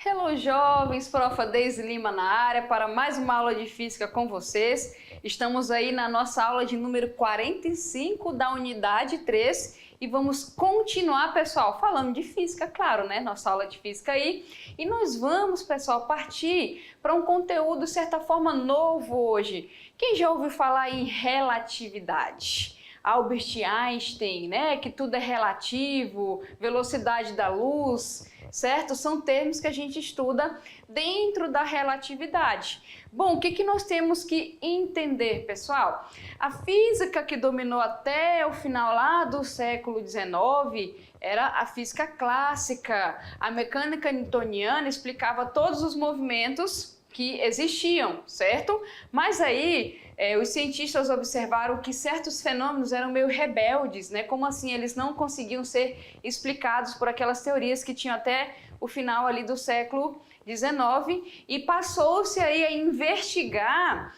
Hello, jovens! Prof. Deise Lima na área para mais uma aula de física com vocês. Estamos aí na nossa aula de número 45 da unidade 3 e vamos continuar, pessoal, falando de física, claro, né? Nossa aula de física aí. E nós vamos, pessoal, partir para um conteúdo, de certa forma, novo hoje. Quem já ouviu falar em relatividade? Albert Einstein, né? Que tudo é relativo, velocidade da luz, certo? São termos que a gente estuda dentro da relatividade. Bom, o que nós temos que entender, pessoal? A física que dominou até o final lá do século XIX era a física clássica. A mecânica newtoniana explicava todos os movimentos que existiam, certo? Mas aí os cientistas observaram que certos fenômenos eram meio rebeldes, né? Como assim eles não conseguiam ser explicados por aquelas teorias que tinham até o final ali do século XIX e passou-se aí a investigar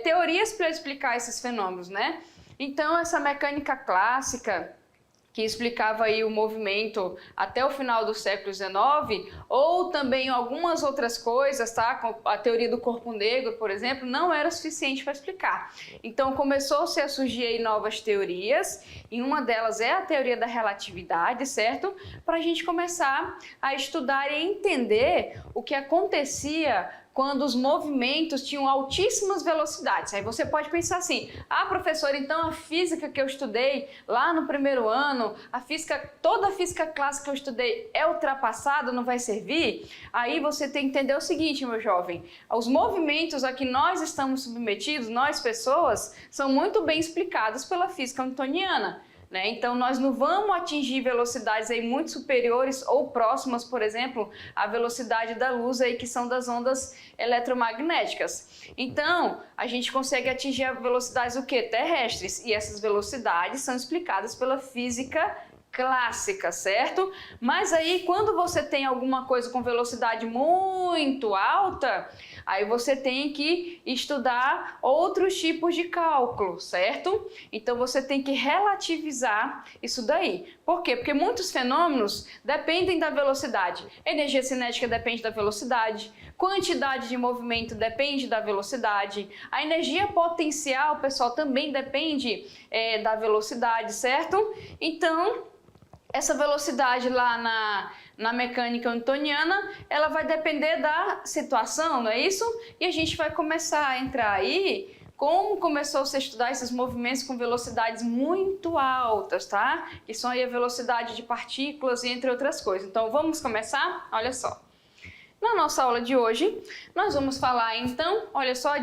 teorias para explicar esses fenômenos, né? Então essa mecânica clássica que explicava aí o movimento até o final do século XIX, ou também algumas outras coisas, tá? A teoria do corpo negro, por exemplo, não era suficiente para explicar. Então começou-se a surgir aí novas teorias, e uma delas é a teoria da relatividade, certo? Para a gente começar a estudar e entender o que acontecia quando os movimentos tinham altíssimas velocidades. Aí você pode pensar assim, professor, então a física que eu estudei lá no primeiro ano, toda a física clássica que eu estudei é ultrapassada, não vai servir? Aí você tem que entender o seguinte, meu jovem, os movimentos a que nós estamos submetidos, nós pessoas, são muito bem explicados pela física newtoniana. Né? Então nós não vamos atingir velocidades aí muito superiores ou próximas, por exemplo, à velocidade da luz aí, que são das ondas eletromagnéticas. Então a gente consegue atingir velocidades o quê? Terrestres, e essas velocidades são explicadas pela física clássica, certo? Mas aí quando você tem alguma coisa com velocidade muito alta, aí você tem que estudar outros tipos de cálculo, certo? Então você tem que relativizar isso daí. Por quê? Porque muitos fenômenos dependem da velocidade. Energia cinética depende da velocidade, quantidade de movimento depende da velocidade, a energia potencial, pessoal, também depende da velocidade, certo? Então essa velocidade lá na mecânica newtoniana, ela vai depender da situação, não é isso? E a gente vai começar a entrar aí como começou -se a estudar esses movimentos com velocidades muito altas, tá? Que são aí a velocidade de partículas e entre outras coisas. Então vamos começar? Olha só. Na nossa aula de hoje, nós vamos falar então, olha só,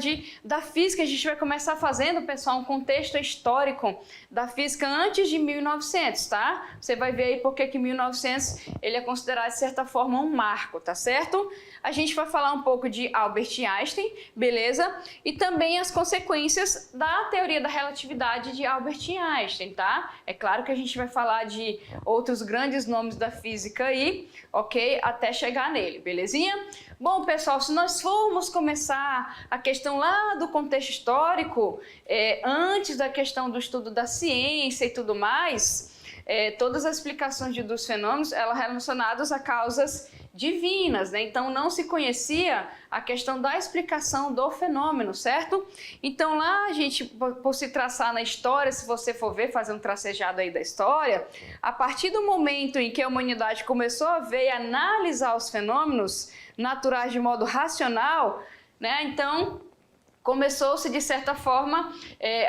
da física. A gente vai começar fazendo, pessoal, um contexto histórico da física antes de 1900, tá? Você vai ver aí porque que 1900 ele é considerado, de certa forma, um marco, tá certo? A gente vai falar um pouco de Albert Einstein, beleza? E também as consequências da teoria da relatividade de Albert Einstein, tá? É claro que a gente vai falar de outros grandes nomes da física aí, ok? Até chegar nele, belezinha? Bom, pessoal, se nós formos começar a questão lá do contexto histórico, antes da questão do estudo da ciência e tudo mais, todas as explicações dos fenômenos eram relacionadas a causas divinas, né? Então não se conhecia a questão da explicação do fenômeno, certo? Então lá a gente, por se traçar na história, se você for ver, fazer um tracejado aí da história, a partir do momento em que a humanidade começou a ver e analisar os fenômenos naturais de modo racional, né? Então começou-se, de certa forma,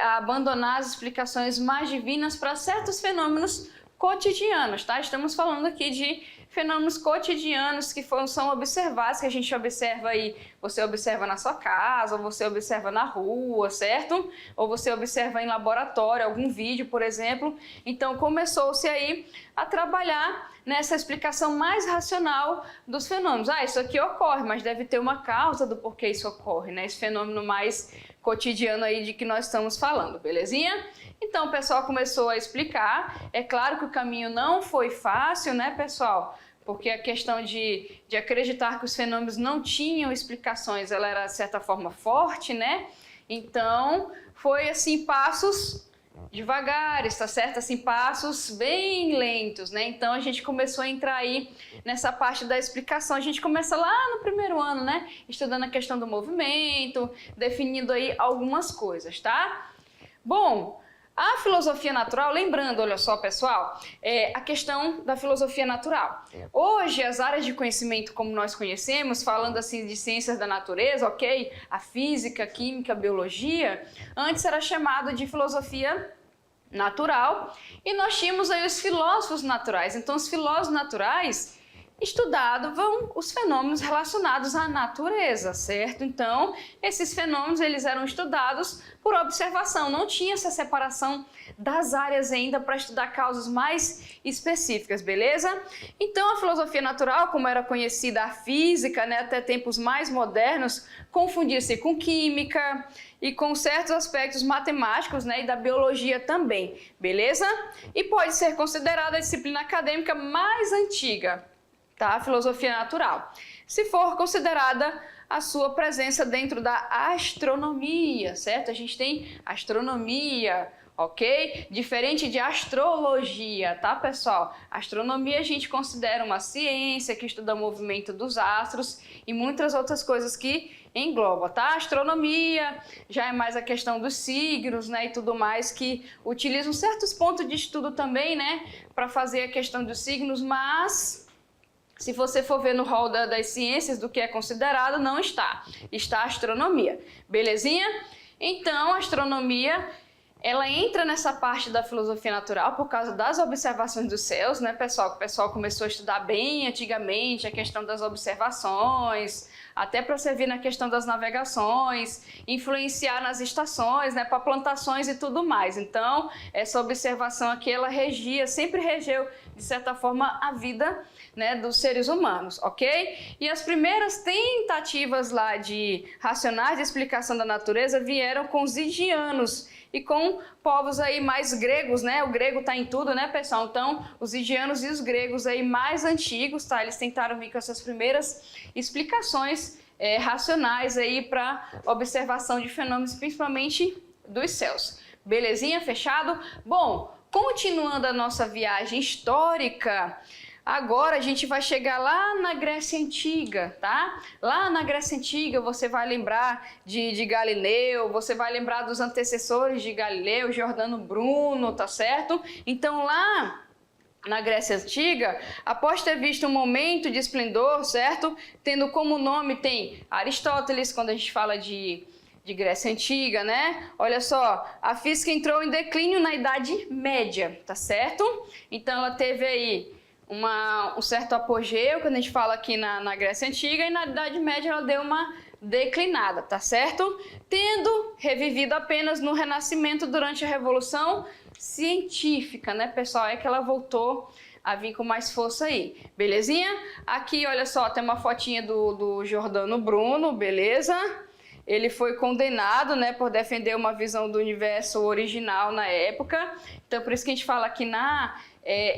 a abandonar as explicações mais divinas para certos fenômenos cotidianos, tá? Estamos falando aqui de fenômenos cotidianos que são observados, que a gente observa aí, você observa na sua casa, ou você observa na rua, certo? Ou você observa em laboratório, algum vídeo, por exemplo. Então começou-se aí a trabalhar nessa explicação mais racional dos fenômenos. Isso aqui ocorre, mas deve ter uma causa do porquê isso ocorre, né? Esse fenômeno mais cotidiano aí de que nós estamos falando, belezinha? Então o pessoal começou a explicar. É claro que o caminho não foi fácil, né, pessoal? Porque a questão de acreditar que os fenômenos não tinham explicações, ela era, de certa forma, forte, né? Então, foi assim, passos devagar, está certo? Assim, passos bem lentos, né? Então a gente começou a entrar aí nessa parte da explicação. A gente começa lá no primeiro ano, né? Estudando a questão do movimento, definindo aí algumas coisas, tá? Bom, a filosofia natural, lembrando, olha só, pessoal, a questão da filosofia natural. Hoje, as áreas de conhecimento como nós conhecemos, falando assim de ciências da natureza, ok? A física, a química, a biologia, antes era chamado de filosofia natural, e nós tínhamos aí os filósofos naturais. Então, os filósofos naturais estudavam os fenômenos relacionados à natureza, certo? Então, esses fenômenos eles eram estudados por observação, não tinha essa separação das áreas ainda para estudar causas mais específicas, beleza? Então, a filosofia natural, como era conhecida a física, né, até tempos mais modernos, confundia-se com química e com certos aspectos matemáticos, né, e da biologia também, beleza? E pode ser considerada a disciplina acadêmica mais antiga, tá? A filosofia natural, se for considerada a sua presença dentro da astronomia, certo? A gente tem astronomia, ok? Diferente de astrologia, tá, pessoal? Astronomia a gente considera uma ciência que estuda o movimento dos astros e muitas outras coisas que engloba, tá? Astronomia já é mais a questão dos signos, né, e tudo mais, que utilizam certos pontos de estudo também, né, para fazer a questão dos signos, mas se você for ver no rol das ciências do que é considerado, não está. Está a astronomia. Belezinha? Então, a astronomia, ela entra nessa parte da filosofia natural por causa das observações dos céus, né, pessoal? Que o pessoal começou a estudar bem antigamente a questão das observações, até para servir na questão das navegações, influenciar nas estações, né, para plantações e tudo mais. Então, essa observação aqui, ela regia, sempre regeu, de certa forma, a vida, né, dos seres humanos, ok? E as primeiras tentativas lá de racionais de explicação da natureza vieram com os higianos e com povos aí mais gregos, né? O grego tá em tudo, né, pessoal? Então, os higianos e os gregos aí mais antigos, tá? Eles tentaram vir com essas primeiras explicações racionais aí para observação de fenômenos, principalmente dos céus. Belezinha? Fechado? Bom, continuando a nossa viagem histórica, agora a gente vai chegar lá na Grécia Antiga, tá? Lá na Grécia Antiga você vai lembrar de Galileu, você vai lembrar dos antecessores de Galileu, Giordano Bruno, tá certo? Então lá na Grécia Antiga, após ter visto um momento de esplendor, certo? Tendo como nome, tem Aristóteles, quando a gente fala de Grécia Antiga, né? Olha só, a física entrou em declínio na Idade Média, tá certo? Então ela teve aí um certo apogeu, quando a gente fala aqui na Grécia Antiga, e na Idade Média ela deu uma declinada, tá certo? Tendo revivido apenas no Renascimento durante a Revolução Científica, né, pessoal? É que ela voltou a vir com mais força aí, belezinha? Aqui, olha só, tem uma fotinha do Giordano Bruno, beleza? Ele foi condenado, né, por defender uma visão do universo original na época. Então, por isso que a gente fala que na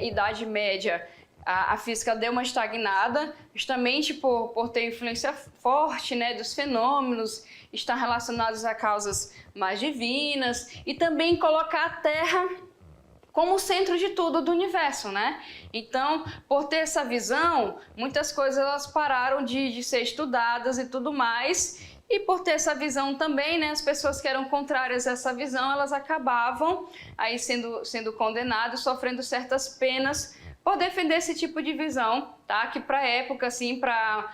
Idade Média a física deu uma estagnada, justamente por ter influência forte, né, dos fenômenos, estar relacionados a causas mais divinas e também colocar a Terra como o centro de tudo do universo, né? Então, por ter essa visão, muitas coisas elas pararam de ser estudadas e tudo mais. E por ter essa visão também, né, as pessoas que eram contrárias a essa visão, elas acabavam aí sendo condenadas, sofrendo certas penas por defender esse tipo de visão, tá? Que para a época, assim, para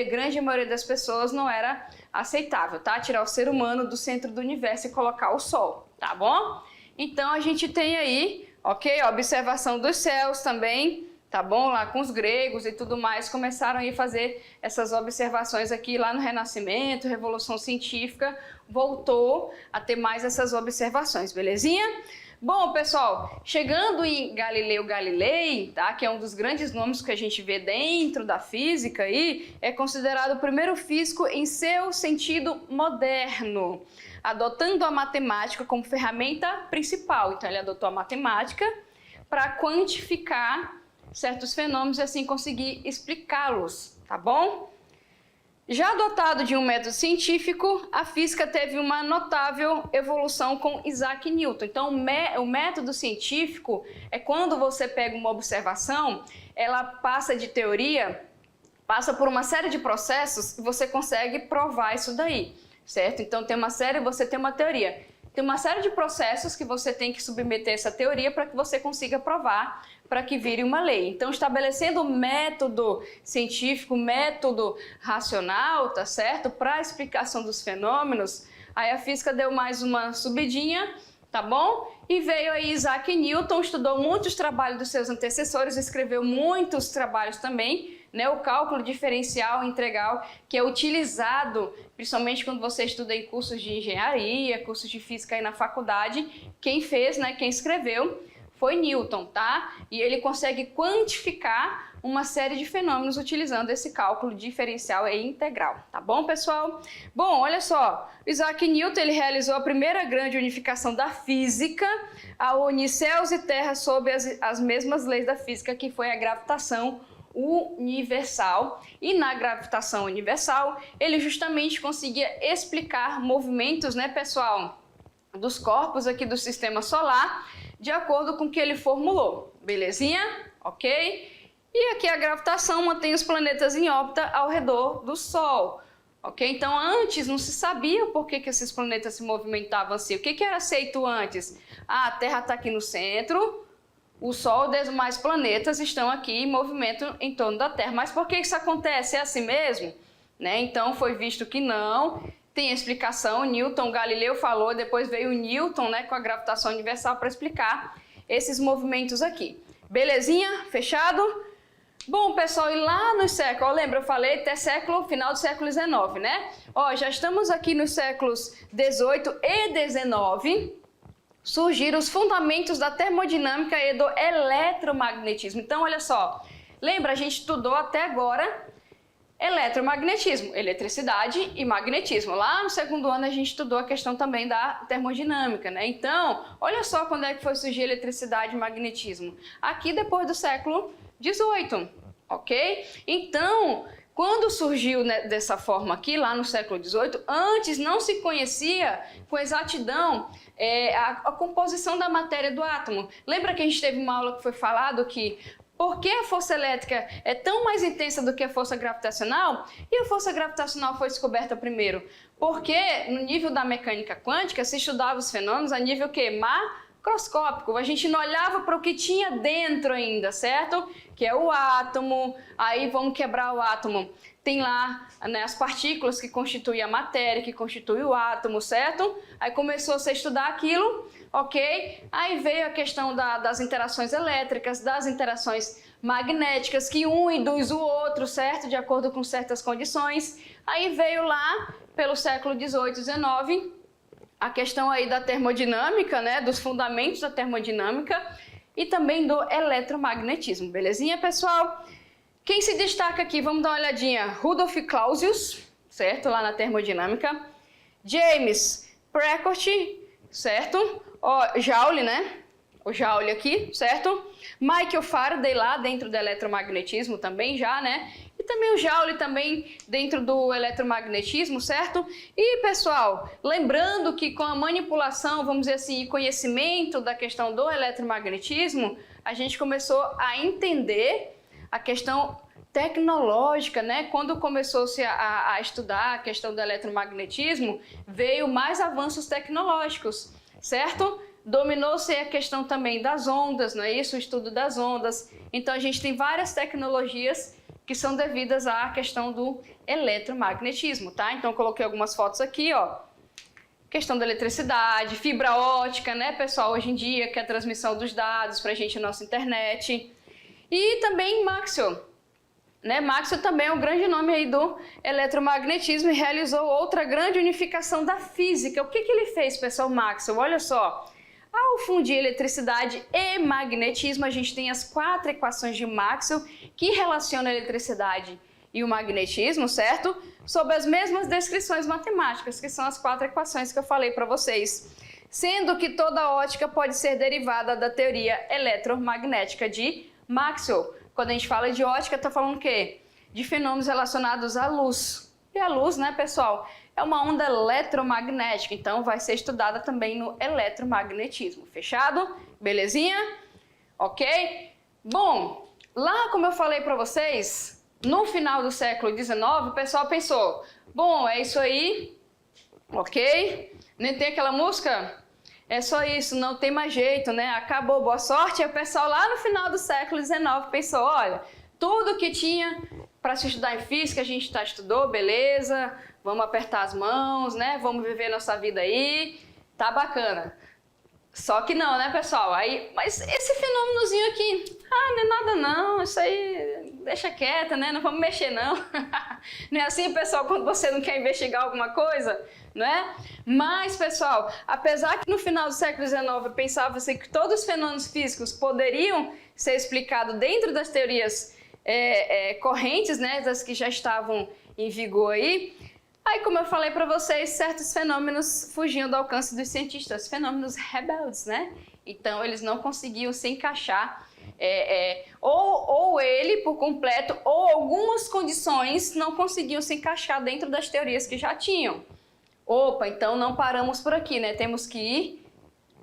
grande maioria das pessoas não era aceitável, tá? Tirar o ser humano do centro do universo e colocar o Sol, tá bom? Então a gente tem aí, ok? A observação dos céus também, tá bom? Lá com os gregos e tudo mais, começaram a fazer essas observações aqui lá no Renascimento, Revolução Científica, voltou a ter mais essas observações, belezinha? Bom, pessoal, chegando em Galileu Galilei, tá? Que é um dos grandes nomes que a gente vê dentro da física aí, é considerado o primeiro físico em seu sentido moderno, adotando a matemática como ferramenta principal. Então ele adotou a matemática para quantificar certos fenômenos e assim conseguir explicá-los, tá bom? Já dotado de um método científico, a física teve uma notável evolução com Isaac Newton. Então, o método científico é quando você pega uma observação, ela passa de teoria, passa por uma série de processos e você consegue provar isso daí, certo? Então, você tem uma teoria. Tem uma série de processos que você tem que submeter essa teoria para que você consiga provar, para que vire uma lei. Então, estabelecendo um método científico, método racional, tá certo? Para a explicação dos fenômenos, aí a física deu mais uma subidinha, tá bom? E veio aí Isaac Newton, estudou muitos trabalhos dos seus antecessores, escreveu muitos trabalhos também, né, o cálculo diferencial integral, que é utilizado principalmente quando você estuda em cursos de engenharia, cursos de física aí na faculdade. Quem fez, né, quem escreveu foi Newton, tá? E ele consegue quantificar uma série de fenômenos utilizando esse cálculo diferencial e integral, tá bom, pessoal? Bom, olha só, Isaac Newton ele realizou a primeira grande unificação da física, a unir céus e terra sob as mesmas leis da física, que foi a gravitação universal. E na gravitação universal, ele justamente conseguia explicar movimentos, né, pessoal, dos corpos aqui do sistema solar, de acordo com o que ele formulou, belezinha? Ok? E aqui a gravitação mantém os planetas em órbita ao redor do Sol, ok? Então antes não se sabia por que esses planetas se movimentavam assim. O que era aceito antes? Ah, a Terra está aqui no centro, o Sol e os demais planetas estão aqui em movimento em torno da Terra. Mas por que isso acontece? É assim mesmo? Né? Então foi visto que não. Tem explicação, Newton, Galileu falou, depois veio Newton, né, com a gravitação universal para explicar esses movimentos aqui. Belezinha? Fechado? Bom, pessoal, e lá no século, lembra, eu falei até final do século XIX, né? Ó, já estamos aqui nos séculos XVIII e XIX, surgiram os fundamentos da termodinâmica e do eletromagnetismo. Então, olha só, lembra, a gente estudou até agora eletromagnetismo, eletricidade e magnetismo. Lá no segundo ano a gente estudou a questão também da termodinâmica, né? Então, olha só quando é que foi surgir eletricidade e magnetismo. Aqui depois do século XVIII, ok? Então, quando surgiu, né, dessa forma aqui, lá no século XVIII, antes não se conhecia com exatidão a composição da matéria do átomo. Lembra que a gente teve uma aula que foi falado que por que a força elétrica é tão mais intensa do que a força gravitacional? E a força gravitacional foi descoberta primeiro? Porque no nível da mecânica quântica se estudava os fenômenos a nível que? Macroscópico. A gente não olhava para o que tinha dentro ainda, certo? Que é o átomo, aí vamos quebrar o átomo. Tem lá, né, as partículas que constituem a matéria, que constituem o átomo, certo? Aí começou a se estudar aquilo, ok? Aí veio a questão das interações elétricas, das interações magnéticas, que um induz o outro, certo? De acordo com certas condições. Aí veio lá, pelo século XVIII e XIX, a questão aí da termodinâmica, né? Dos fundamentos da termodinâmica e também do eletromagnetismo, belezinha, pessoal? Quem se destaca aqui, vamos dar uma olhadinha, Rudolf Clausius, certo? Lá na termodinâmica. James Precourt, certo? Joule, né? O Joule aqui, certo? Michael Faraday lá dentro do eletromagnetismo também já, né? E também o Joule também dentro do eletromagnetismo, certo? E, pessoal, lembrando que com a manipulação, vamos dizer assim, e conhecimento da questão do eletromagnetismo, a gente começou a entender a questão tecnológica, né? Quando começou-se a estudar a questão do eletromagnetismo, veio mais avanços tecnológicos, certo? Dominou-se a questão também das ondas, não é isso? O estudo das ondas. Então, a gente tem várias tecnologias que são devidas à questão do eletromagnetismo, tá? Então, eu coloquei algumas fotos aqui, ó. Questão da eletricidade, fibra ótica, né, pessoal? Hoje em dia, que é a transmissão dos dados para a gente na nossa internet. E também Maxwell, né? Maxwell também é um grande nome aí do eletromagnetismo e realizou outra grande unificação da física. O que ele fez, pessoal, Maxwell? Olha só, ao fundir eletricidade e magnetismo, a gente tem as 4 equações de Maxwell que relacionam a eletricidade e o magnetismo, certo? Sob as mesmas descrições matemáticas, que são as 4 equações que eu falei para vocês. Sendo que toda ótica pode ser derivada da teoria eletromagnética de Maxwell. Quando a gente fala de ótica, está falando o quê? De fenômenos relacionados à luz. E E a luz, né, pessoal, é uma onda eletromagnética, então vai ser estudada também no eletromagnetismo. Fechado? Belezinha? Ok? Bom, lá como eu falei para vocês, no final do século XIX, o pessoal pensou, bom, é isso aí, ok? Nem tem aquela música? É só isso, não tem mais jeito, né? Acabou, boa sorte. E o pessoal lá no final do século XIX pensou, olha, tudo que tinha para se estudar em física, a gente estudou, beleza, vamos apertar as mãos, né? Vamos viver nossa vida aí, tá bacana. Só que não, né, pessoal? Aí, mas esse fenômenozinho aqui, não é nada não, isso aí deixa quieto, né? Não vamos mexer não. Não é assim, pessoal, quando você não quer investigar alguma coisa, não é? Mas, pessoal, apesar que no final do século XIX pensava-se que todos os fenômenos físicos poderiam ser explicados dentro das teorias correntes, né, das que já estavam em vigor aí, como eu falei para vocês, certos fenômenos fugiam do alcance dos cientistas, fenômenos rebeldes, né? Então, eles não conseguiam se encaixar, ou ele por completo, ou algumas condições não conseguiam se encaixar dentro das teorias que já tinham. Opa, então não paramos por aqui, né? Temos que ir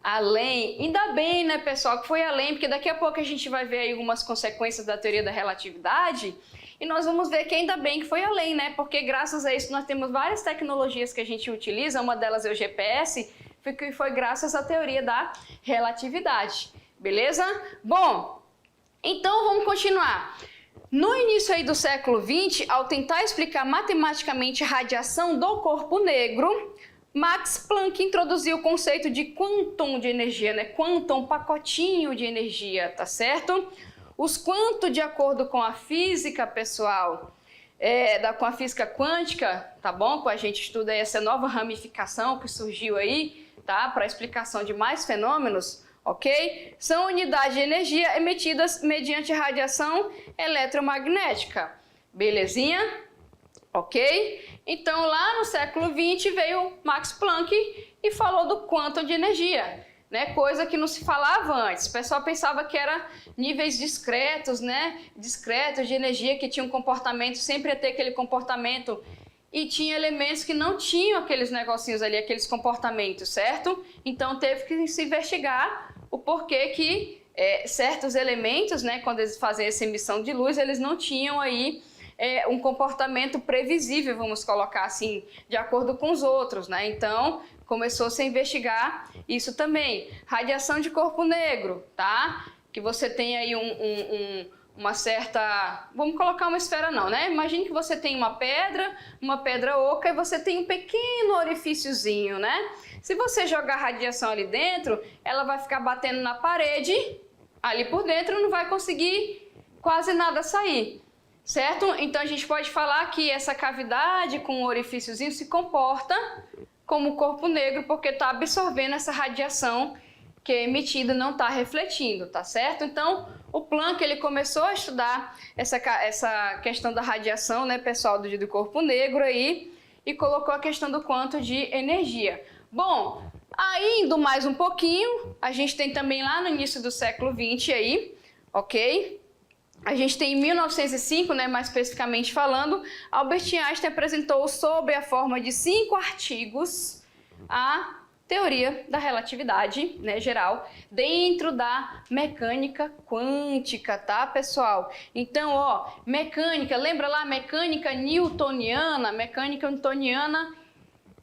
além. Ainda bem, né, pessoal, que foi além, porque daqui a pouco a gente vai ver aí algumas consequências da teoria da relatividade. E nós vamos ver que ainda bem que foi além, né? Porque graças a isso nós temos várias tecnologias que a gente utiliza, uma delas é o GPS, que foi graças à teoria da relatividade. Beleza? Bom, então vamos continuar. No início aí do século XX, ao tentar explicar matematicamente a radiação do corpo negro, Max Planck introduziu o conceito de quantum de energia, né? Quantum, pacotinho de energia, tá certo? Os quantos, de acordo com a física, pessoal, com a física quântica, tá bom? A gente estuda essa nova ramificação que surgiu aí, tá? Para a explicação de mais fenômenos, ok? São unidades de energia emitidas mediante radiação eletromagnética. Belezinha? Ok? Então, lá no século XX veio Max Planck e falou do quantum de energia. Né, coisa que não se falava antes. O pessoal pensava que era níveis discretos, né? Discretos de energia que tinham um comportamento, sempre ia ter aquele comportamento, e tinha elementos que não tinham aqueles negocinhos ali, aqueles comportamentos, certo? Então teve que se investigar o porquê que certos elementos, né, quando eles fazem essa emissão de luz, eles não tinham aí um comportamento previsível, vamos colocar assim, de acordo com os outros, né? Então começou-se a investigar isso também. Radiação de corpo negro, tá? Que você tem aí uma certa... Vamos colocar uma esfera não, né? Imagine que você tem uma pedra oca, e você tem um pequeno orifíciozinho, né? Se você jogar radiação ali dentro, ela vai ficar batendo na parede, ali por dentro não vai conseguir quase nada sair, certo? Então a gente pode falar que essa cavidade com o orifíciozinho se comporta como corpo negro, porque está absorvendo essa radiação que é emitida, não está refletindo, tá certo? Então, o Planck, ele começou a estudar essa questão da radiação, né, pessoal, do corpo negro aí, e colocou a questão do quantum de energia. Bom, aí, indo mais um pouquinho, a gente tem também lá no início do século XX aí, ok? A gente tem em 1905, né, mais especificamente falando, Albert Einstein apresentou sob a forma de 5 artigos a teoria da relatividade, né, geral, dentro da mecânica quântica, tá, pessoal? Então, ó, mecânica, lembra lá, mecânica newtoniana? Mecânica newtoniana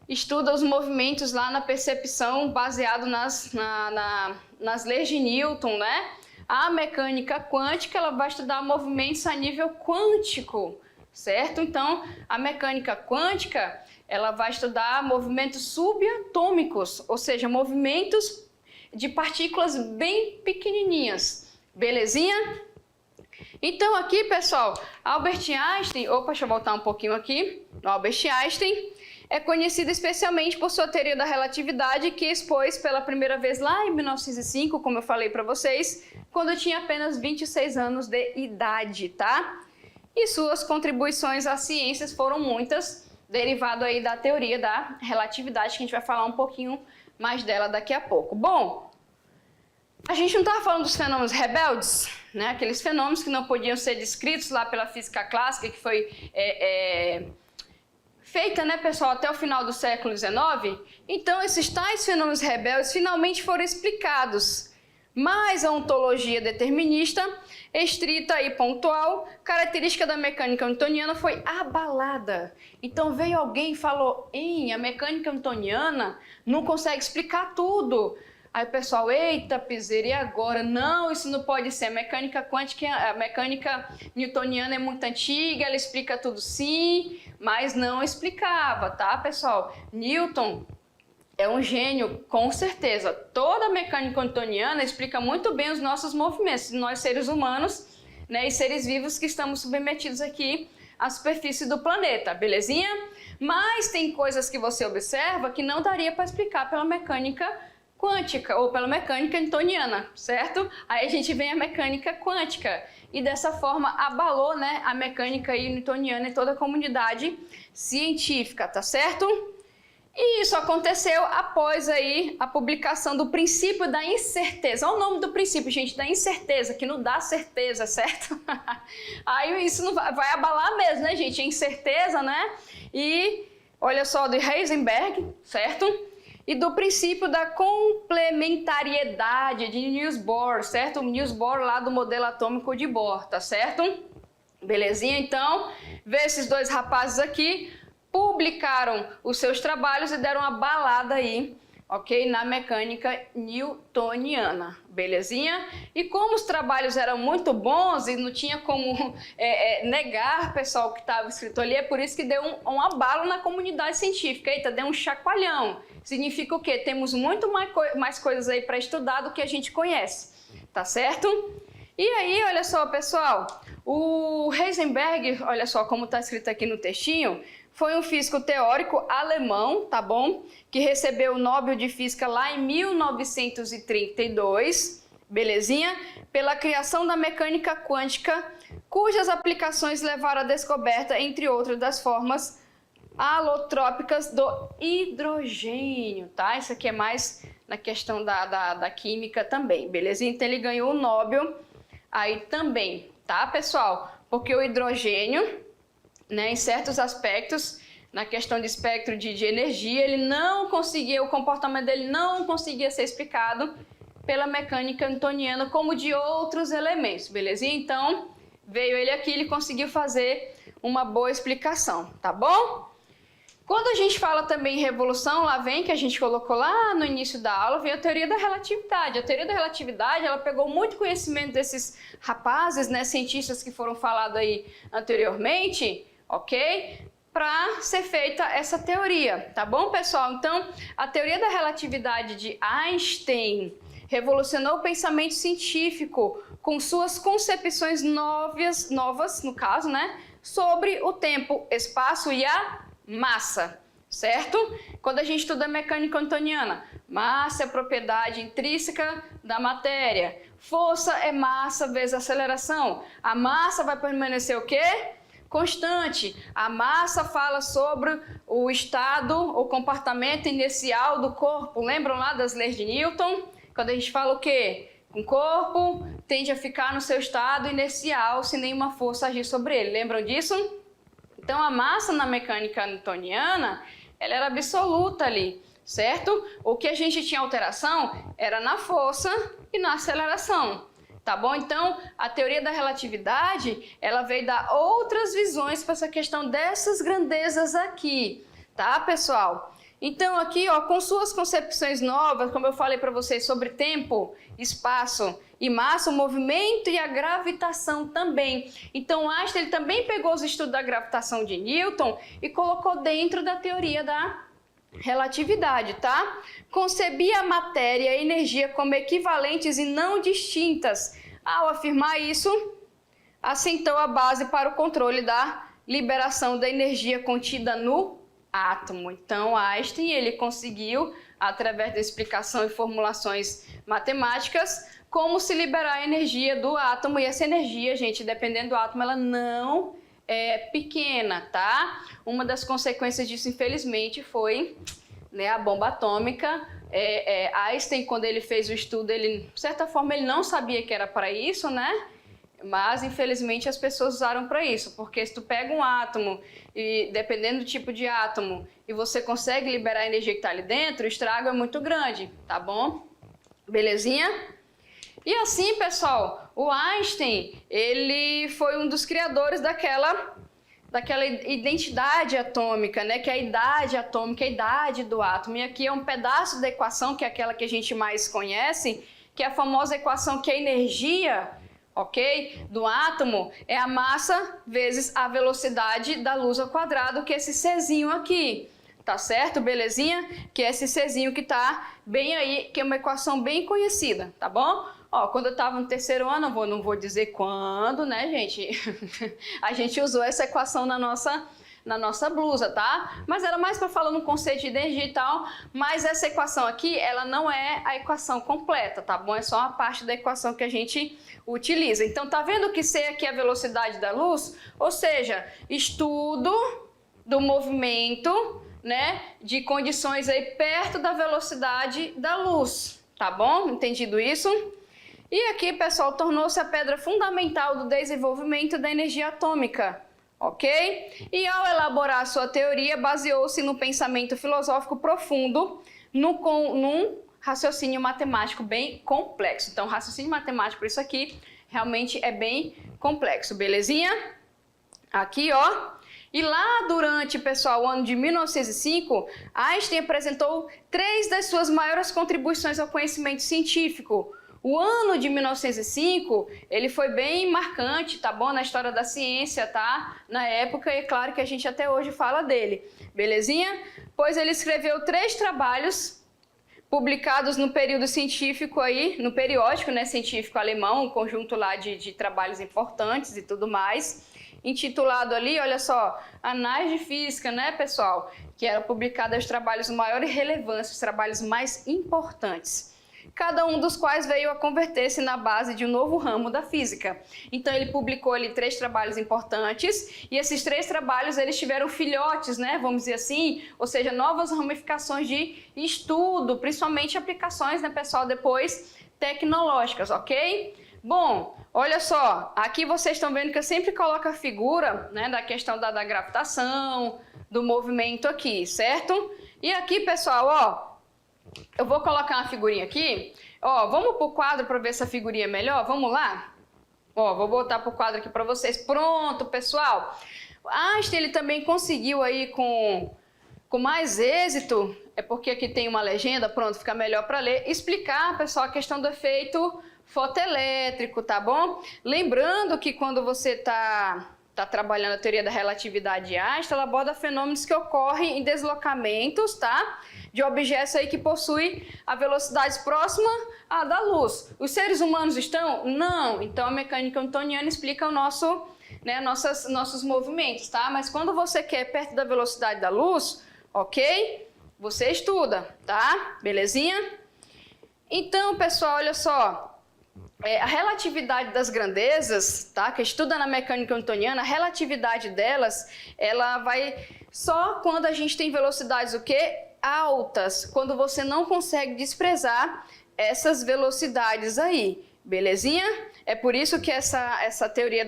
estuda os movimentos lá na percepção baseado nas leis de Newton, né? A mecânica quântica, ela vai estudar movimentos a nível quântico, certo? Então, a mecânica quântica, ela vai estudar movimentos subatômicos, ou seja, movimentos de partículas bem pequenininhas. Belezinha? Então, aqui, pessoal, Albert Einstein... Opa, deixa eu voltar um pouquinho aqui. Albert Einstein é conhecido especialmente por sua teoria da relatividade, que expôs pela primeira vez lá em 1905, como eu falei para vocês, quando tinha apenas 26 anos de idade, tá? E suas contribuições às ciências foram muitas, derivado aí da teoria da relatividade, que a gente vai falar um pouquinho mais dela daqui a pouco. Bom, a gente não estava falando dos fenômenos rebeldes, né? Aqueles fenômenos que não podiam ser descritos lá pela física clássica, que foi feita, né, pessoal, até o final do século XIX, então esses tais fenômenos rebeldes finalmente foram explicados. Mas a ontologia determinista, estrita e pontual, característica da mecânica newtoniana, foi abalada. Então veio alguém e falou: a mecânica newtoniana não consegue explicar tudo. Aí o pessoal, eita, piseira, e agora? Não, isso não pode ser. A mecânica quântica, a mecânica newtoniana é muito antiga, ela explica tudo sim, mas não explicava, tá, pessoal? Newton é um gênio, com certeza. Toda a mecânica newtoniana explica muito bem os nossos movimentos, nós seres humanos, né, e seres vivos que estamos submetidos aqui à superfície do planeta, belezinha? Mas tem coisas que você observa que não daria para explicar pela mecânica quântica ou pela mecânica newtoniana, certo? Aí a gente vem a mecânica quântica e dessa forma abalou, né, a mecânica newtoniana e toda a comunidade científica, tá certo? E isso aconteceu após aí a publicação do princípio da incerteza. Olha o nome do princípio, gente, da incerteza, que não dá certeza, certo? Aí isso não vai abalar mesmo, né, gente? A incerteza, né? E olha só, de Heisenberg, certo? E do princípio da complementariedade de Niels Bohr, certo? O Niels Bohr lá do modelo atômico de Bohr, tá certo? Belezinha? Então, vê esses dois rapazes aqui, publicaram os seus trabalhos e deram uma balada aí, ok? Na mecânica newtoniana, belezinha? E como os trabalhos eram muito bons e não tinha como negar, pessoal, o que estava escrito ali, é por isso que deu um abalo na comunidade científica. Eita, deu um chacoalhão. Significa o quê? Temos muito mais coisas aí para estudar do que a gente conhece, tá certo? E aí, olha só, pessoal, o Heisenberg, olha só como está escrito aqui no textinho, foi um físico teórico alemão, tá bom? Que recebeu o Nobel de Física lá em 1932, belezinha? Pela criação da mecânica quântica, cujas aplicações levaram à descoberta, entre outras, das formas alotrópicas do hidrogênio, tá? Isso aqui é mais na questão da química também, beleza? Então ele ganhou o Nobel aí também, tá, pessoal? Porque o hidrogênio, né, em certos aspectos, na questão de espectro de energia, ele não conseguia, o comportamento dele não conseguia ser explicado pela mecânica newtoniana como de outros elementos, belezinha? Então veio ele aqui, ele conseguiu fazer uma boa explicação, tá bom? Quando a gente fala também em revolução, lá vem que a gente colocou lá no início da aula, vem a teoria da relatividade. A teoria da relatividade, ela pegou muito conhecimento desses rapazes, né, cientistas que foram falados aí anteriormente, ok? Para ser feita essa teoria, tá bom, pessoal? Então, a teoria da relatividade de Einstein revolucionou o pensamento científico com suas concepções novas, no caso, né, sobre o tempo, espaço e a massa, certo? Quando a gente estuda mecânica newtoniana, massa é propriedade intrínseca da matéria, força é massa vezes aceleração. A massa vai permanecer o quê? Constante. A massa fala sobre o estado, o comportamento inicial do corpo. Lembram lá das leis de Newton? Quando a gente fala o quê? Um corpo tende a ficar no seu estado inicial se nenhuma força agir sobre ele. Lembram disso? Então, a massa na mecânica newtoniana, ela era absoluta ali, certo? O que a gente tinha alteração era na força e na aceleração, tá bom? Então, a teoria da relatividade, ela veio dar outras visões para essa questão dessas grandezas aqui, tá, pessoal? Então, aqui, ó, com suas concepções novas, como eu falei para vocês sobre tempo, espaço e massa, o movimento e a gravitação também. Então, Einstein ele também pegou os estudos da gravitação de Newton e colocou dentro da teoria da relatividade, tá? Concebia a matéria e a energia como equivalentes e não distintas. Ao afirmar isso, assentou a base para o controle da liberação da energia contida no átomo. Então, Einstein ele conseguiu, através da explicação e formulações matemáticas, como se liberar a energia do átomo. E essa energia, gente, dependendo do átomo, ela não é pequena, tá? Uma das consequências disso, infelizmente, foi, né, a bomba atômica. Einstein, quando ele fez o estudo, ele, de certa forma, ele não sabia que era para isso, né? Mas, infelizmente, as pessoas usaram para isso, porque se tu pega um átomo e, dependendo do tipo de átomo, e você consegue liberar a energia que está ali dentro, o estrago é muito grande, tá bom? Belezinha? E assim, pessoal, o Einstein, ele foi um dos criadores daquela identidade atômica, né? Que é a idade atômica, a idade do átomo. E aqui é um pedaço da equação, que é aquela que a gente mais conhece, que é a famosa equação que a energia, ok, do átomo é a massa vezes a velocidade da luz ao quadrado, que é esse Czinho aqui. Tá certo? Belezinha? Que é esse Czinho que tá bem aí, que é uma equação bem conhecida, tá bom? Ó, quando eu tava no terceiro ano, não vou dizer quando, né, gente? A gente usou essa equação na nossa blusa, tá? Mas era mais para falar no conceito de energia e tal, mas essa equação aqui, ela não é a equação completa, tá bom? É só uma parte da equação que a gente utiliza. Então, tá vendo que C aqui é a velocidade da luz? Ou seja, estudo do movimento, né, de condições aí perto da velocidade da luz, tá bom? Entendido isso? E aqui, pessoal, tornou-se a pedra fundamental do desenvolvimento da energia atômica, ok? E ao elaborar sua teoria, baseou-se no pensamento filosófico profundo, num raciocínio matemático bem complexo. Então, raciocínio matemático, por isso aqui, realmente é bem complexo, belezinha? Aqui, ó. E lá durante, pessoal, o ano de 1905, Einstein apresentou 3 das suas maiores contribuições ao conhecimento científico. O ano de 1905, ele foi bem marcante, tá bom? Na história da ciência, tá? Na época, e é claro que a gente até hoje fala dele, belezinha? Pois ele escreveu 3 trabalhos publicados no período científico aí, no periódico, né, científico alemão, um conjunto lá de trabalhos importantes e tudo mais, intitulado ali, olha só, Anais de Física, né, pessoal? Que era publicado os trabalhos de maior relevância, os trabalhos mais importantes. Cada um dos quais veio a converter-se na base de um novo ramo da física. Então ele publicou ali 3 trabalhos importantes, e esses 3 trabalhos eles tiveram filhotes, né, vamos dizer assim, ou seja, novas ramificações de estudo, principalmente aplicações, né, pessoal, depois tecnológicas, ok? Bom, olha só, aqui vocês estão vendo que eu sempre coloco a figura, né, da questão da gravitação, do movimento aqui, certo? E aqui, pessoal, ó, eu vou colocar uma figurinha aqui, ó, vamos pro quadro para ver essa figurinha melhor, vamos lá? Ó, vou botar pro quadro aqui para vocês, pronto, pessoal. Einstein, ele também conseguiu aí com mais êxito, é porque aqui tem uma legenda, pronto, fica melhor para ler, explicar, pessoal, a questão do efeito fotoelétrico, tá bom? Lembrando que quando você tá trabalhando a teoria da relatividade de Einstein, ela aborda fenômenos que ocorrem em deslocamentos, tá? De objetos aí que possuem a velocidade próxima à da luz. Os seres humanos estão? Não. Então a mecânica newtoniana explica o nosso, né, nossos movimentos, tá? Mas quando você quer perto da velocidade da luz, ok? Você estuda, tá? Belezinha? Então, pessoal, olha só. A relatividade das grandezas, tá? Que estuda na mecânica newtoniana, a relatividade delas, ela vai só quando a gente tem velocidades o quê? Altas, quando você não consegue desprezar essas velocidades aí, belezinha? É por isso que essa teoria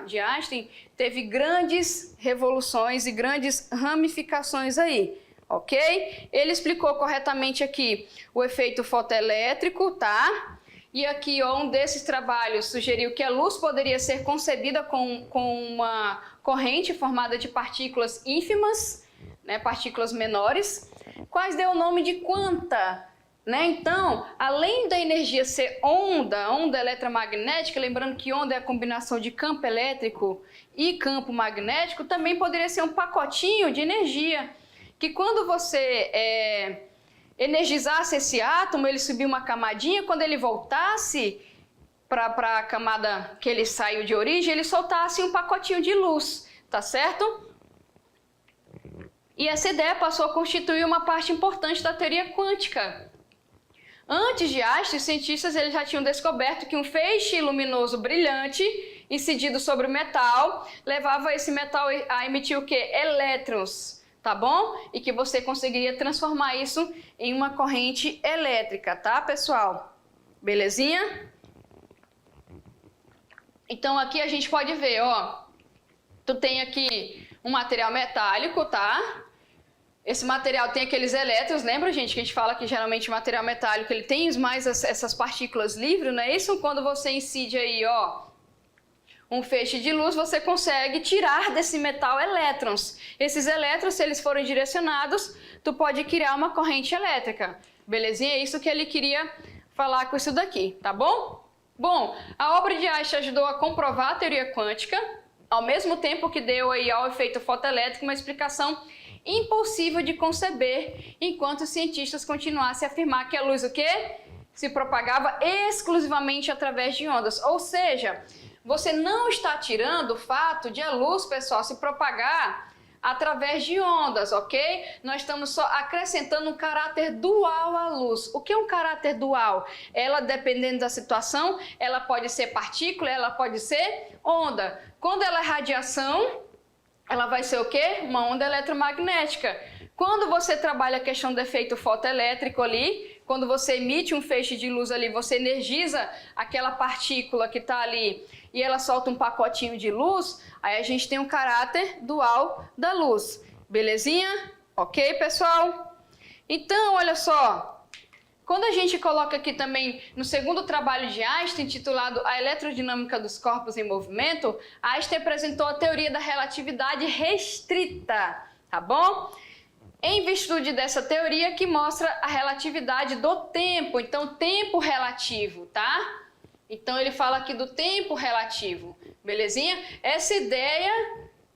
de Einstein teve grandes revoluções e grandes ramificações aí, ok? Ele explicou corretamente aqui o efeito fotoelétrico, tá? E aqui, ó, um desses trabalhos sugeriu que a luz poderia ser concebida com uma corrente formada de partículas ínfimas, né, partículas menores, quais deu o nome de quanta, né? Então, além da energia ser onda eletromagnética, lembrando que onda é a combinação de campo elétrico e campo magnético, também poderia ser um pacotinho de energia, que quando você energizasse esse átomo, ele subia uma camadinha, quando ele voltasse para a camada que ele saiu de origem, ele soltasse um pacotinho de luz, tá certo? E essa ideia passou a constituir uma parte importante da teoria quântica. Antes de Einstein, os cientistas eles já tinham descoberto que um feixe luminoso brilhante incidido sobre o metal levava esse metal a emitir o quê? Elétrons. Tá bom? E que você conseguiria transformar isso em uma corrente elétrica, tá, pessoal? Belezinha? Então aqui a gente pode ver, ó, tu tem aqui um material metálico, tá? Esse material tem aqueles elétrons, lembra, gente, que a gente fala que geralmente o material metálico ele tem mais essas partículas livres, não é isso? Quando você incide aí, ó, um feixe de luz, você consegue tirar desse metal elétrons. Esses elétrons, se eles forem direcionados, tu pode criar uma corrente elétrica. Belezinha? É isso que ele queria falar com isso daqui, tá bom? Bom, a obra de Einstein ajudou a comprovar a teoria quântica, ao mesmo tempo que deu aí ao efeito fotoelétrico uma explicação impossível de conceber, enquanto os cientistas continuassem a afirmar que a luz o quê? Se propagava exclusivamente através de ondas. Ou seja, você não está tirando o fato de a luz, pessoal, se propagar através de ondas, ok? Nós estamos só acrescentando um caráter dual à luz. O que é um caráter dual? Ela, dependendo da situação, ela pode ser partícula, ela pode ser onda. Quando ela é radiação, ela vai ser o quê? Uma onda eletromagnética. Quando você trabalha a questão do efeito fotoelétrico ali, quando você emite um feixe de luz ali, você energiza aquela partícula que está ali e ela solta um pacotinho de luz, aí a gente tem um caráter dual da luz. Belezinha? Ok, pessoal? Então, olha só. Quando a gente coloca aqui também no segundo trabalho de Einstein, intitulado A Eletrodinâmica dos Corpos em Movimento, Einstein apresentou a teoria da relatividade restrita, tá bom? Em virtude dessa teoria que mostra a relatividade do tempo, então tempo relativo, tá? Então ele fala aqui do tempo relativo, belezinha? Essa ideia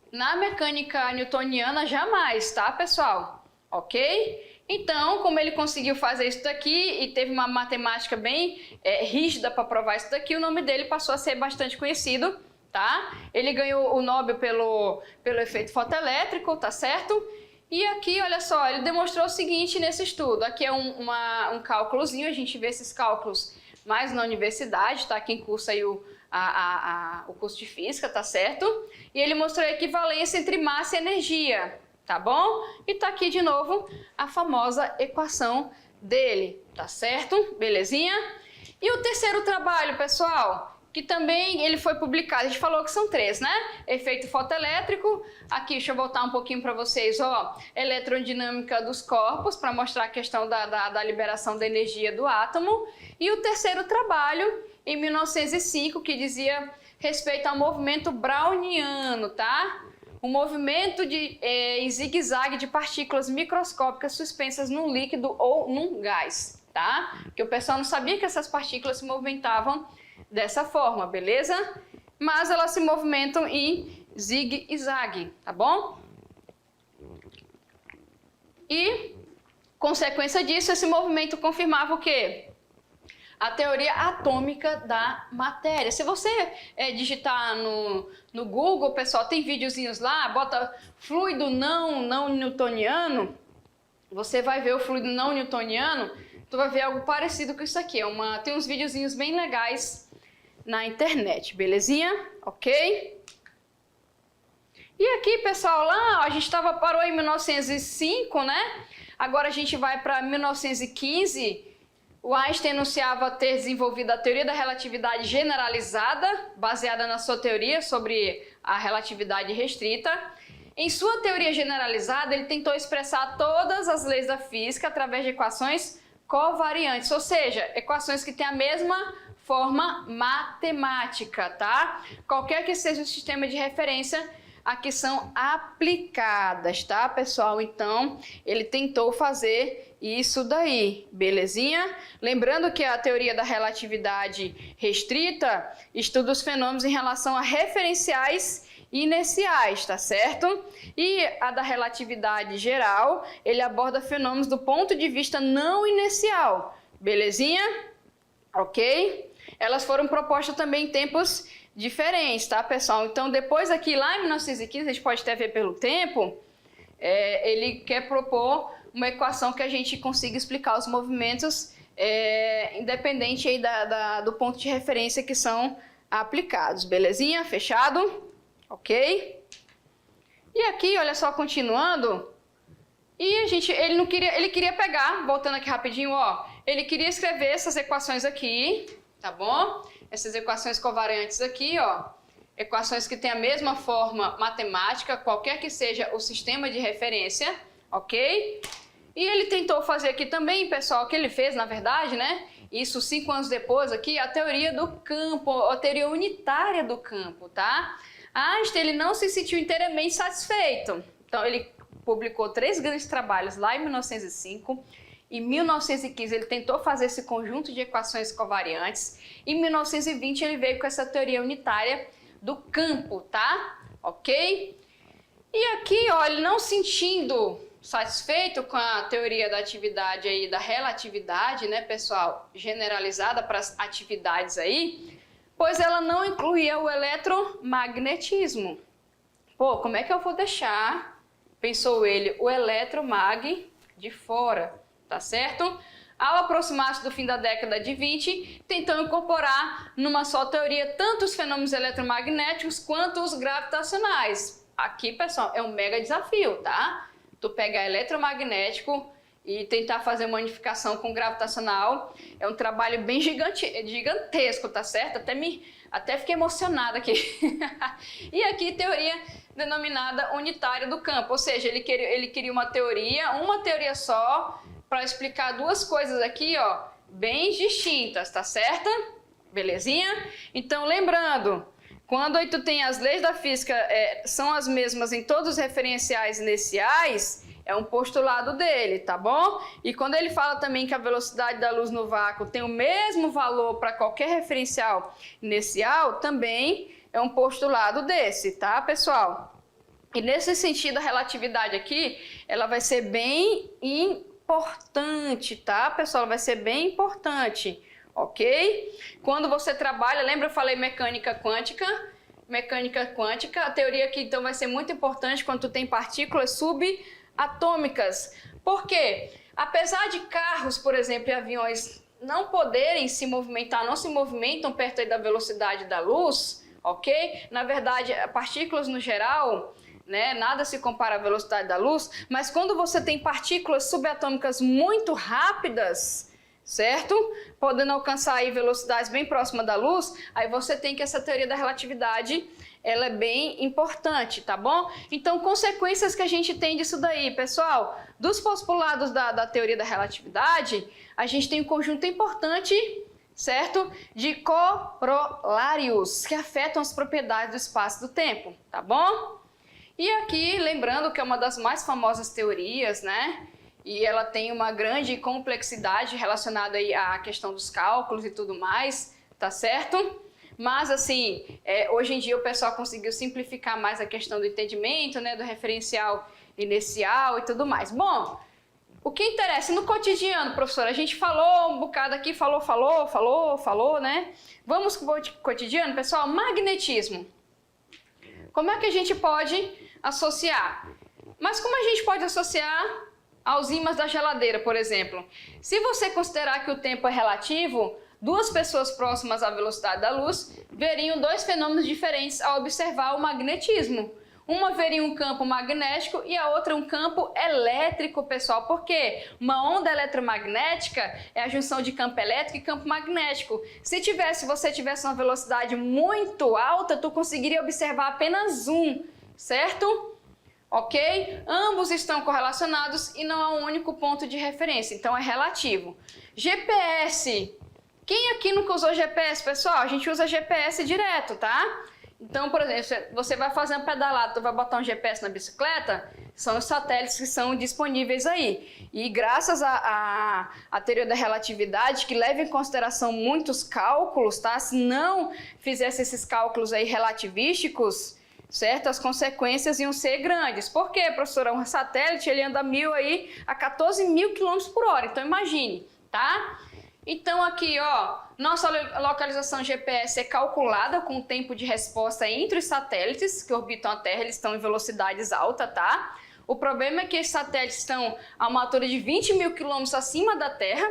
na mecânica newtoniana jamais, tá, pessoal? Ok? Então, como ele conseguiu fazer isso daqui e teve uma matemática bem rígida para provar isso daqui, o nome dele passou a ser bastante conhecido, tá? Ele ganhou o Nobel pelo efeito fotoelétrico, tá certo? E aqui, olha só, ele demonstrou o seguinte nesse estudo. Aqui é um cálculozinho, a gente vê esses cálculos mais na universidade, tá? Quem cursa aí o curso de física, tá certo? E ele mostrou a equivalência entre massa e energia. Tá bom? E tá aqui de novo a famosa equação dele, tá certo? Belezinha? E o terceiro trabalho, pessoal, que também ele foi publicado, a gente falou que são 3, né? Efeito fotoelétrico, aqui deixa eu voltar um pouquinho para vocês, ó, eletrodinâmica dos corpos, para mostrar a questão da liberação da energia do átomo. E o terceiro trabalho, em 1905, que dizia respeito ao movimento browniano, tá? Um movimento em zigue-zague de partículas microscópicas suspensas num líquido ou num gás, tá? Porque o pessoal não sabia que essas partículas se movimentavam dessa forma, beleza? Mas elas se movimentam em zigue-zague, tá bom? E, consequência disso, esse movimento confirmava o quê? A teoria atômica da matéria. Se você digitar no Google, pessoal, tem videozinhos lá, bota fluido não newtoniano, você vai ver o fluido não newtoniano, tu vai ver algo parecido com isso aqui. Tem uns videozinhos bem legais na internet, belezinha? Ok? E aqui, pessoal, lá a gente parou em 1905, né? Agora a gente vai para 1915. O Einstein anunciava ter desenvolvido a teoria da relatividade generalizada, baseada na sua teoria sobre a relatividade restrita. Em sua teoria generalizada, ele tentou expressar todas as leis da física através de equações covariantes, ou seja, equações que têm a mesma forma matemática, tá? Qualquer que seja o sistema de referência, aqui são aplicadas, tá, pessoal? Então, ele tentou fazer isso daí, belezinha? Lembrando que a teoria da relatividade restrita estuda os fenômenos em relação a referenciais inerciais, tá certo? E a da relatividade geral, ele aborda fenômenos do ponto de vista não inercial, belezinha? Ok? Elas foram propostas também em tempos diferentes, tá, pessoal? Então, depois aqui, lá em 1915, a gente pode até ver pelo tempo, ele quer propor uma equação que a gente consiga explicar os movimentos independente aí do ponto de referência que são aplicados, belezinha? Fechado? Ok? E aqui, olha só, continuando, e ele queria pegar, voltando aqui rapidinho, ó, ele queria escrever essas equações aqui, tá bom? Essas equações covariantes aqui, ó, equações que têm a mesma forma matemática, qualquer que seja o sistema de referência, ok? E ele tentou fazer aqui também, pessoal, o que ele fez, na verdade, né? Isso 5 anos depois aqui, a teoria do campo, a teoria unitária do campo, tá? Einstein, ele não se sentiu inteiramente satisfeito. Então, ele publicou 3 grandes trabalhos lá em 1905. Em 1915, ele tentou fazer esse conjunto de equações covariantes. Em 1920, ele veio com essa teoria unitária do campo, tá? Ok? E aqui, ó, ele não sentindo satisfeito com a teoria da atividade aí, da relatividade, né, pessoal, generalizada para as atividades aí, pois ela não incluía o eletromagnetismo. Pô, como é que eu vou deixar, pensou ele, o eletromag de fora, tá certo? Ao aproximar-se do fim da década de 20, tentou incorporar numa só teoria tanto os fenômenos eletromagnéticos quanto os gravitacionais. Aqui, pessoal, é um mega desafio, tá? Tu pegar eletromagnético e tentar fazer uma unificação com gravitacional é um trabalho bem gigantesco, tá certo? Até fiquei emocionada aqui. E aqui, teoria denominada unitária do campo, ou seja, ele queria uma teoria só, para explicar 2 coisas aqui, ó, bem distintas, tá certo? Belezinha? Então, lembrando, quando aí tu tem as leis da física são as mesmas em todos os referenciais iniciais, é um postulado dele, tá bom? E quando ele fala também que a velocidade da luz no vácuo tem o mesmo valor para qualquer referencial inicial, também é um postulado desse, tá, pessoal? E nesse sentido, a relatividade aqui, ela vai ser bem importante, tá, pessoal? Ela vai ser bem importante. Ok? Quando você trabalha, lembra eu falei mecânica quântica? Mecânica quântica, a teoria aqui então vai ser muito importante quando tu tem partículas subatômicas. Por quê? Apesar de carros, por exemplo, e aviões não poderem se movimentar, não se movimentam perto aí da velocidade da luz, ok? Na verdade, partículas no geral, né, nada se compara à velocidade da luz, mas quando você tem partículas subatômicas muito rápidas, certo? Podendo alcançar aí velocidades bem próximas da luz, aí você tem que essa teoria da relatividade, ela é bem importante, tá bom? Então, consequências que a gente tem disso daí, pessoal, dos postulados da teoria da relatividade, a gente tem um conjunto importante, certo? De corolários que afetam as propriedades do espaço e do tempo, tá bom? E aqui, lembrando que é uma das mais famosas teorias, né? E ela tem uma grande complexidade relacionada aí à questão dos cálculos e tudo mais, tá certo? Mas assim, hoje em dia o pessoal conseguiu simplificar mais a questão do entendimento, né, do referencial inicial e tudo mais. Bom, o que interessa no cotidiano, professora? A gente falou um bocado aqui, falou, né? Vamos para o cotidiano, pessoal? Magnetismo. Como é que a gente pode associar? Mas como a gente pode associar aos ímãs da geladeira, por exemplo? Se você considerar que o tempo é relativo, 2 pessoas próximas à velocidade da luz veriam 2 fenômenos diferentes ao observar o magnetismo. Uma veria um campo magnético e a outra um campo elétrico, pessoal. Por quê? Uma onda eletromagnética é a junção de campo elétrico e campo magnético. Se você tivesse uma velocidade muito alta, tu conseguiria observar apenas um, certo? Ok? Ambos estão correlacionados e não há um único ponto de referência, então é relativo. GPS. Quem aqui nunca usou GPS, pessoal? A gente usa GPS direto, tá? Então, por exemplo, você vai fazer uma pedalada, tu vai botar um GPS na bicicleta, são os satélites que são disponíveis aí. E graças à teoria da relatividade, que leva em consideração muitos cálculos, tá? Se não fizesse esses cálculos aí relativísticos, certo? As consequências iam ser grandes. Por quê, professora? Um satélite, ele anda a 14.000 km por hora, então imagine, tá? Então aqui, ó, nossa localização GPS é calculada com o tempo de resposta entre os satélites que orbitam a Terra, eles estão em velocidades altas, tá? O problema é que esses satélites estão a uma altura de 20.000 km acima da Terra,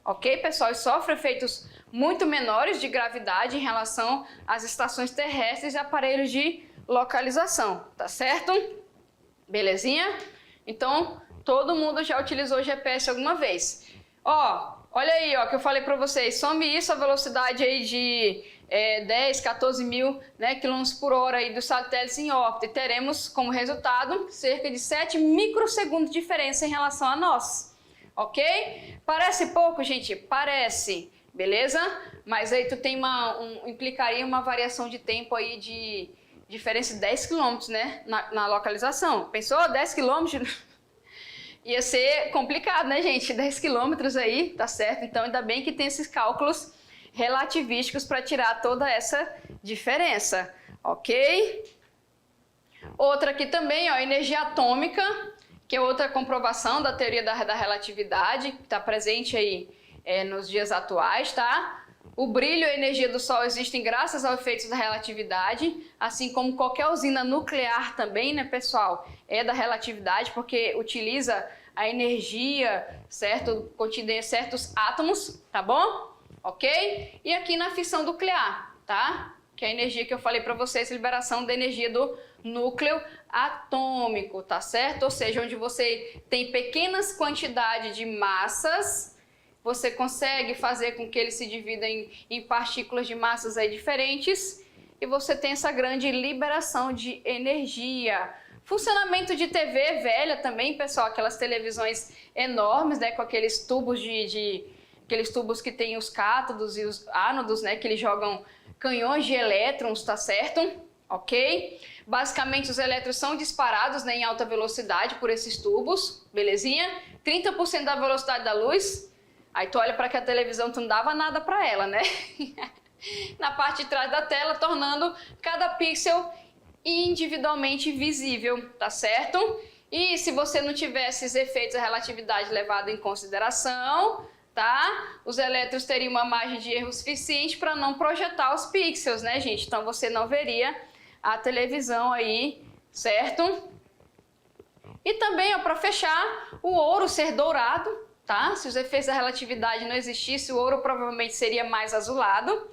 ok, pessoal? E sofrem efeitos muito menores de gravidade em relação às estações terrestres e aparelhos de localização, tá certo? Belezinha? Então, todo mundo já utilizou GPS alguma vez. Ó, Olha aí, ó, que eu falei para vocês, some isso a velocidade aí de 10, 14 mil, né, quilômetros por hora aí dos satélites em órbita e teremos como resultado cerca de 7 microsegundos de diferença em relação a nós, ok? Parece pouco, gente? Parece, beleza? Mas aí tu tem implicaria uma variação de tempo aí de diferença de 10 quilômetros, né, na localização. Pensou? 10 quilômetros? Ia ser complicado, né, gente? 10 quilômetros aí, tá certo? Então, ainda bem que tem esses cálculos relativísticos para tirar toda essa diferença, ok? Outra aqui também, ó, energia atômica, que é outra comprovação da teoria da relatividade, que está presente aí nos dias atuais, tá? O brilho e a energia do Sol existem graças ao efeito da relatividade, assim como qualquer usina nuclear também, né, pessoal? É da relatividade, porque utiliza a energia, certo? Contém certos átomos, tá bom? Ok? E aqui na fissão nuclear, tá? Que é a energia que eu falei para vocês, liberação da energia do núcleo atômico, tá certo? Ou seja, onde você tem pequenas quantidades de massas, você consegue fazer com que ele se divida em partículas de massas aí diferentes e você tem essa grande liberação de energia. Funcionamento de TV velha também, pessoal, aquelas televisões enormes, né, com aqueles tubos aqueles tubos que tem os cátodos e os ánodos, né, que eles jogam canhões de elétrons, tá certo? Ok? Basicamente os elétrons são disparados, né, em alta velocidade por esses tubos, belezinha? 30% da velocidade da luz. Aí tu olha para que a televisão, tu não dava nada para ela, né? Na parte de trás da tela, tornando cada pixel individualmente visível, tá certo? E se você não tivesse esses efeitos da relatividade levado em consideração, tá? Os elétrons teriam uma margem de erro suficiente para não projetar os pixels, né, gente? Então você não veria a televisão aí, certo? E também, ó, para fechar, o ouro ser dourado, tá? Se os efeitos da relatividade não existissem, o ouro provavelmente seria mais azulado.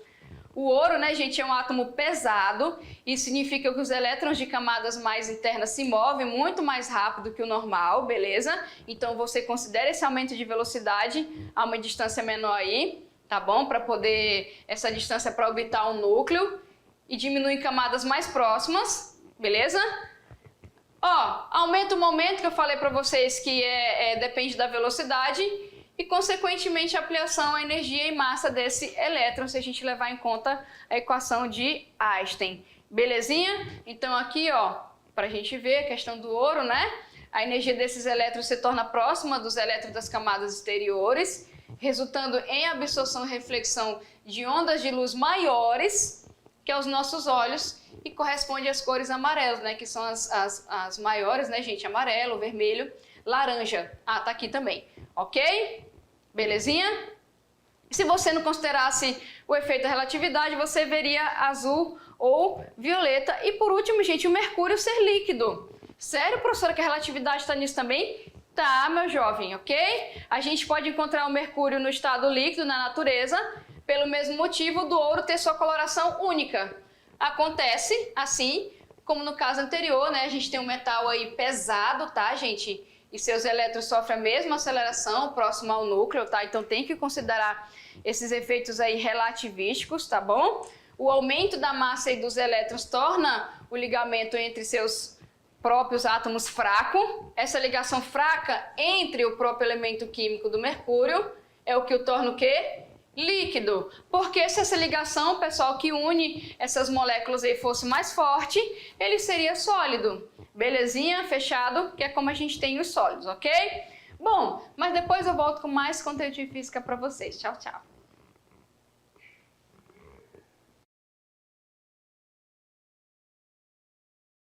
O ouro, né, gente, é um átomo pesado e significa que os elétrons de camadas mais internas se movem muito mais rápido que o normal, beleza? Então você considera esse aumento de velocidade a uma distância menor aí, tá bom? Para poder, essa distância para orbitar um núcleo e diminui em camadas mais próximas, beleza? Ó, aumenta o momento que eu falei para vocês que depende da velocidade e, consequentemente, a ampliação, a energia e massa desse elétron, se a gente levar em conta a equação de Einstein. Belezinha? Então aqui, ó, para a gente ver a questão do ouro, né? A energia desses elétrons se torna próxima dos elétrons das camadas exteriores, resultando em absorção e reflexão de ondas de luz maiores que aos nossos olhos, e corresponde às cores amarelas, né, que são as maiores, né, gente, amarelo, vermelho, laranja. Ah, tá aqui também, ok? Belezinha? Se você não considerasse o efeito da relatividade, você veria azul ou violeta. E por último, gente, o mercúrio ser líquido. Sério, professora, que a relatividade está nisso também? Tá, meu jovem, ok? A gente pode encontrar o mercúrio no estado líquido na natureza, pelo mesmo motivo do ouro ter sua coloração única. Acontece assim, como no caso anterior, né? A gente tem um metal aí pesado, tá, gente? E seus elétrons sofrem a mesma aceleração próximo ao núcleo, tá? Então tem que considerar esses efeitos aí relativísticos, tá bom? O aumento da massa aí dos elétrons torna o ligamento entre seus próprios átomos fraco. Essa ligação fraca entre o próprio elemento químico do mercúrio é o que o torna o quê? Líquido. Porque se essa ligação, pessoal, que une essas moléculas aí fosse mais forte, ele seria sólido. Belezinha? Fechado? Que é como a gente tem os sólidos, ok? Bom, mas depois eu volto com mais conteúdo de física para vocês. Tchau, tchau.